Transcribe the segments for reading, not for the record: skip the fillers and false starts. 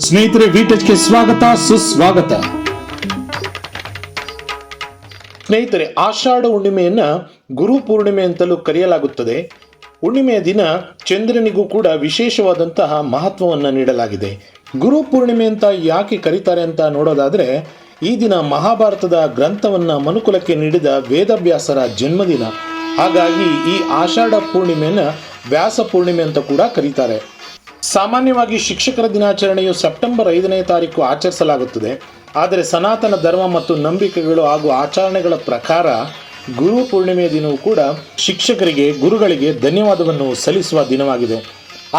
ಸ್ನೇಹಿತರೆ, ವಿಟೆಚ್ಗೆ ಸ್ವಾಗತ ಸುಸ್ವಾಗತ. ಸ್ನೇಹಿತರೆ, ಆಷಾಢ ಹುಣ್ಣಿಮೆಯನ್ನ ಗುರು ಪೂರ್ಣಿಮೆ ಅಂತಲೂ ಕರೆಯಲಾಗುತ್ತದೆ. ಹುಣ್ಣಿಮೆಯ ದಿನ ಚಂದ್ರನಿಗೂ ಕೂಡ ವಿಶೇಷವಾದಂತಹ ಮಹತ್ವವನ್ನು ನೀಡಲಾಗಿದೆ. ಗುರು ಪೂರ್ಣಿಮೆ ಅಂತ ಯಾಕೆ ಕರೀತಾರೆ ಅಂತ ನೋಡೋದಾದ್ರೆ, ಈ ದಿನ ಮಹಾಭಾರತದ ಗ್ರಂಥವನ್ನ ಮನುಕುಲಕ್ಕೆ ನೀಡಿದ ವೇದವ್ಯಾಸರ ಜನ್ಮದಿನ. ಹಾಗಾಗಿ ಈ ಆಷಾಢ ಪೂರ್ಣಿಮೆಯನ್ನ ವ್ಯಾಸ ಪೂರ್ಣಿಮೆ ಅಂತ ಕೂಡ ಕರೀತಾರೆ. ಸಾಮಾನ್ಯವಾಗಿ ಶಿಕ್ಷಕರ ದಿನಾಚರಣೆಯು ಸೆಪ್ಟೆಂಬರ್ 5ನೇ ತಾರೀಕು ಆಚರಿಸಲಾಗುತ್ತದೆ. ಆದರೆ ಸನಾತನ ಧರ್ಮ ಮತ್ತು ನಂಬಿಕೆಗಳು ಹಾಗೂ ಆಚರಣೆಗಳ ಪ್ರಕಾರ ಗುರು ಪೂರ್ಣಿಮೆಯ ದಿನವೂ ಕೂಡ ಶಿಕ್ಷಕರಿಗೆ, ಗುರುಗಳಿಗೆ ಧನ್ಯವಾದವನ್ನು ಸಲ್ಲಿಸುವ ದಿನವಾಗಿದೆ.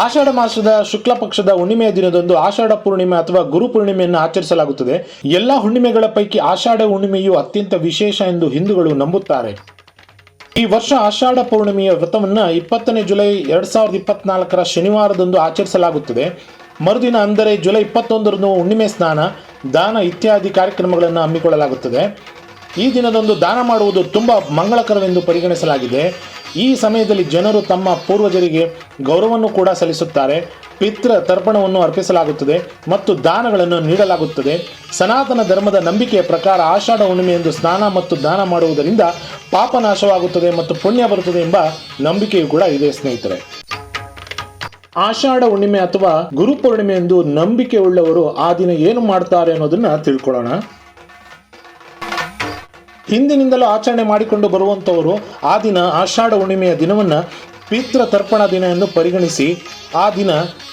ಆಷಾಢ ಮಾಸದ ಶುಕ್ಲ ಪಕ್ಷದ ಹುಣ್ಣಿಮೆಯ ದಿನದಂದು ಆಷಾಢ ಪೂರ್ಣಿಮೆ ಅಥವಾ ಗುರು ಪೂರ್ಣಿಮೆಯನ್ನು ಆಚರಿಸಲಾಗುತ್ತದೆ. ಎಲ್ಲ ಹುಣ್ಣಿಮೆಗಳ ಪೈಕಿ ಆಷಾಢ ಹುಣ್ಣಿಮೆಯು ಅತ್ಯಂತ ವಿಶೇಷ ಎಂದು ಹಿಂದೂಗಳು ನಂಬುತ್ತಾರೆ. ಈ ವರ್ಷ ಆಷಾಢ ಪೌರ್ಣಿಮೆಯ ವ್ರತವನ್ನು 20ನೇ ಜುಲೈ 2024 ಶನಿವಾರದಂದು ಆಚರಿಸಲಾಗುತ್ತದೆ. ಮರುದಿನ ಅಂದರೆ ಜುಲೈ 21ರಂದು ಹುಣ್ಣಿಮೆ ಸ್ನಾನ, ದಾನ ಇತ್ಯಾದಿ ಕಾರ್ಯಕ್ರಮಗಳನ್ನು ಹಮ್ಮಿಕೊಳ್ಳಲಾಗುತ್ತದೆ. ಈ ದಿನದಂದು ದಾನ ಮಾಡುವುದು ತುಂಬ ಮಂಗಳಕರವೆಂದು ಪರಿಗಣಿಸಲಾಗಿದೆ. ಈ ಸಮಯದಲ್ಲಿ ಜನರು ತಮ್ಮ ಪೂರ್ವಜರಿಗೆ ಗೌರವವನ್ನು ಕೂಡ ಸಲ್ಲಿಸುತ್ತಾರೆ. ಪಿತೃ ತರ್ಪಣವನ್ನು ಅರ್ಪಿಸಲಾಗುತ್ತದೆ ಮತ್ತು ದಾನಗಳನ್ನು ನೀಡಲಾಗುತ್ತದೆ. ಸನಾತನ ಧರ್ಮದ ನಂಬಿಕೆಯ ಪ್ರಕಾರ ಆಷಾಢ ಹುಣ್ಣಿಮೆಯಂದು ಸ್ನಾನ ಮತ್ತು ದಾನ ಮಾಡುವುದರಿಂದ ಪಾಪ ನಾಶವಾಗುತ್ತದೆ ಮತ್ತು ಪುಣ್ಯ ಬರುತ್ತದೆ ಎಂಬ ನಂಬಿಕೆಯೂ ಕೂಡ ಇದೆ. ಸ್ನೇಹಿತರೆ, ಆಷಾಢ ಹುಣ್ಣಿಮೆ ಅಥವಾ ಗುರು ಪೂರ್ಣಿಮೆ ಎಂದು ನಂಬಿಕೆ ಉಳ್ಳವರು ಆ ದಿನ ಏನು ಮಾಡ್ತಾರೆ ಅನ್ನೋದನ್ನ ತಿಳ್ಕೊಳ್ಳೋಣ. ಹಿಂದಿನಿಂದಲೂ ಆಚರಣೆ ಮಾಡಿಕೊಂಡು ಬರುವಂಥವರು ಆ ದಿನ ಆಷಾಢ ಹುಣ್ಣಿಮೆಯ ದಿನವನ್ನು ಪಿತೃ ತರ್ಪಣ ದಿನ ಎಂದು ಪರಿಗಣಿಸಿ ಆ ದಿನ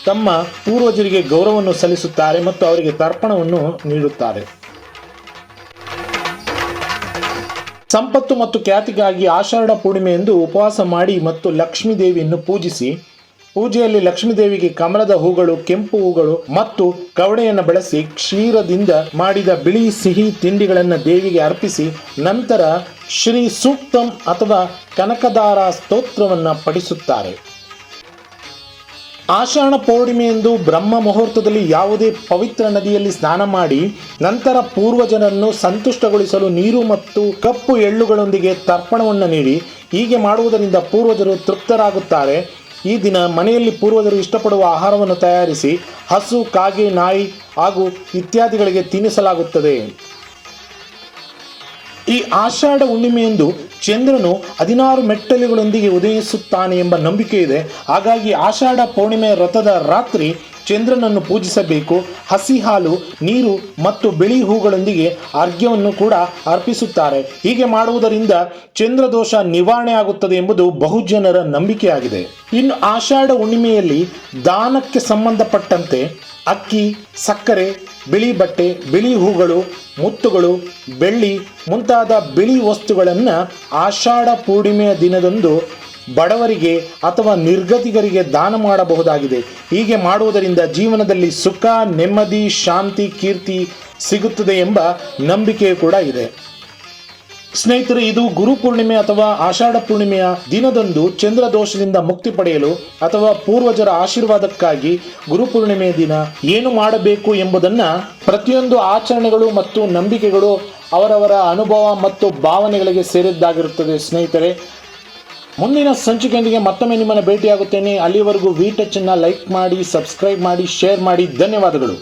ತಮ್ಮ ಪೂರ್ವಜರಿಗೆ ಗೌರವವನ್ನು ಸಲ್ಲಿಸುತ್ತಾರೆ ಮತ್ತು ಅವರಿಗೆ ತರ್ಪಣವನ್ನು ನೀಡುತ್ತಾರೆ. ಸಂಪತ್ತು ಮತ್ತು ಖ್ಯಾತಿಗಾಗಿ ಆಷಾಢ ಪೂರ್ಣಿಮೆ ಎಂದು ಉಪವಾಸ ಮಾಡಿ ಮತ್ತು ಲಕ್ಷ್ಮೀ ದೇವಿಯನ್ನು ಪೂಜಿಸಿ, ಪೂಜೆಯಲ್ಲಿ ಲಕ್ಷ್ಮೀ ದೇವಿಗೆ ಕಮಲದ ಹೂಗಳು, ಕೆಂಪು ಹೂಗಳು ಮತ್ತು ಕವಡೆಯನ್ನು ಬಳಸಿ ಕ್ಷೀರದಿಂದ ಮಾಡಿದ ಬಿಳಿ ಸಿಹಿ ತಿಂಡಿಗಳನ್ನು ದೇವಿಗೆ ಅರ್ಪಿಸಿ ನಂತರ ಶ್ರೀ ಸೂಕ್ತಂ ಅಥವಾ ಕನಕದಾರ ಸ್ತೋತ್ರವನ್ನು ಪಠಿಸುತ್ತಾರೆ. ಆಷಾಢ ಪೌರ್ಣಿಮೆಯಂದು ಬ್ರಹ್ಮ ಮುಹೂರ್ತದಲ್ಲಿ ಯಾವುದೇ ಪವಿತ್ರ ನದಿಯಲ್ಲಿ ಸ್ನಾನ ಮಾಡಿ ನಂತರ ಪೂರ್ವಜರನ್ನು ಸಂತುಷ್ಟಗೊಳಿಸಲು ನೀರು ಮತ್ತು ಕಪ್ಪು ಎಳ್ಳುಗಳೊಂದಿಗೆ ತರ್ಪಣವನ್ನು ನೀಡಿ, ಹೀಗೆ ಮಾಡುವುದರಿಂದ ಪೂರ್ವಜರು ತೃಪ್ತರಾಗುತ್ತಾರೆ. ಈ ದಿನ ಮನೆಯಲ್ಲಿ ಪೂರ್ವಜರು ಇಷ್ಟಪಡುವ ಆಹಾರವನ್ನು ತಯಾರಿಸಿ ಹಸು, ಕಾಗೆ, ನಾಯಿ ಹಾಗೂ ಇತ್ಯಾದಿಗಳಿಗೆ ತಿನ್ನಿಸಲಾಗುತ್ತದೆ. ಈ ಆಷಾಢ ಹುಣ್ಣಿಮೆಯಂದು ಚಂದ್ರನು 16 ಮೆಟ್ಟಲುಗಳೊಂದಿಗೆ ಉದಯಿಸುತ್ತಾನೆ ಎಂಬ ನಂಬಿಕೆ ಇದೆ. ಹಾಗಾಗಿ ಆಷಾಢ ಪೌರ್ಣಿಮೆಯ ವ್ರತದ ರಾತ್ರಿ ಚಂದ್ರನನ್ನು ಪೂಜಿಸಬೇಕು. ಹಸಿ ಹಾಲು, ನೀರು ಮತ್ತು ಬಿಳಿ ಹೂಗಳೊಂದಿಗೆ ಅರ್ಘ್ಯವನ್ನು ಕೂಡ ಅರ್ಪಿಸುತ್ತಾರೆ. ಹೀಗೆ ಮಾಡುವುದರಿಂದ ಚಂದ್ರದೋಷ ನಿವಾರಣೆ ಆಗುತ್ತದೆ ಎಂಬುದು ಬಹುಜನರ ನಂಬಿಕೆಯಾಗಿದೆ. ಇನ್ನು ಆಷಾಢ ಹುಣ್ಣಿಮೆಯಲ್ಲಿ ದಾನಕ್ಕೆ ಸಂಬಂಧಪಟ್ಟಂತೆ ಅಕ್ಕಿ, ಸಕ್ಕರೆ, ಬಿಳಿ ಬಟ್ಟೆ, ಬಿಳಿ ಹೂಗಳು, ಮುತ್ತುಗಳು, ಬೆಳ್ಳಿ ಮುಂತಾದ ಬಿಳಿ ವಸ್ತುಗಳನ್ನು ಆಷಾಢ ಪೂರ್ಣಿಮೆಯ ದಿನದಂದು ಬಡವರಿಗೆ ಅಥವಾ ನಿರ್ಗತಿಕರಿಗೆ ದಾನ ಮಾಡಬಹುದಾಗಿದೆ. ಹೀಗೆ ಮಾಡುವುದರಿಂದ ಜೀವನದಲ್ಲಿ ಸುಖ, ನೆಮ್ಮದಿ, ಶಾಂತಿ, ಕೀರ್ತಿ ಸಿಗುತ್ತದೆ ಎಂಬ ನಂಬಿಕೆಯೂ ಕೂಡ ಇದೆ. ಸ್ನೇಹಿತರೆ, ಇದು ಗುರು ಪೂರ್ಣಿಮೆ ಅಥವಾ ಆಷಾಢ ಪೂರ್ಣಿಮೆಯ ದಿನದಂದು ಚಂದ್ರ ದೋಷದಿಂದ ಮುಕ್ತಿ ಪಡೆಯಲು ಅಥವಾ ಪೂರ್ವಜರ ಆಶೀರ್ವಾದಕ್ಕಾಗಿ ಗುರು ಪೂರ್ಣಿಮೆಯ ದಿನ ಏನು ಮಾಡಬೇಕು ಎಂಬುದನ್ನು ಪ್ರತಿಯೊಂದು ಆಚರಣೆಗಳು ಮತ್ತು ನಂಬಿಕೆಗಳು ಅವರವರ ಅನುಭವ ಮತ್ತು ಭಾವನೆಗಳಿಗೆ ಸೇರಿದ್ದಾಗಿರುತ್ತದೆ. ಸ್ನೇಹಿತರೆ, ಮುಂದಿನ ಸಂಚಿಕೆಯೊಂದಿಗೆ ಮತ್ತೊಮ್ಮೆ ನಿಮ್ಮನ್ನು ಭೇಟಿಯಾಗುತ್ತೇನೆ. ಅಲ್ಲಿವರೆಗೂ ವಿಟೆಚ್ ಅನ್ನು ಲೈಕ್ ಮಾಡಿ, ಸಬ್ಸ್ಕ್ರೈಬ್ ಮಾಡಿ, ಶೇರ್ ಮಾಡಿ. ಧನ್ಯವಾದಗಳು.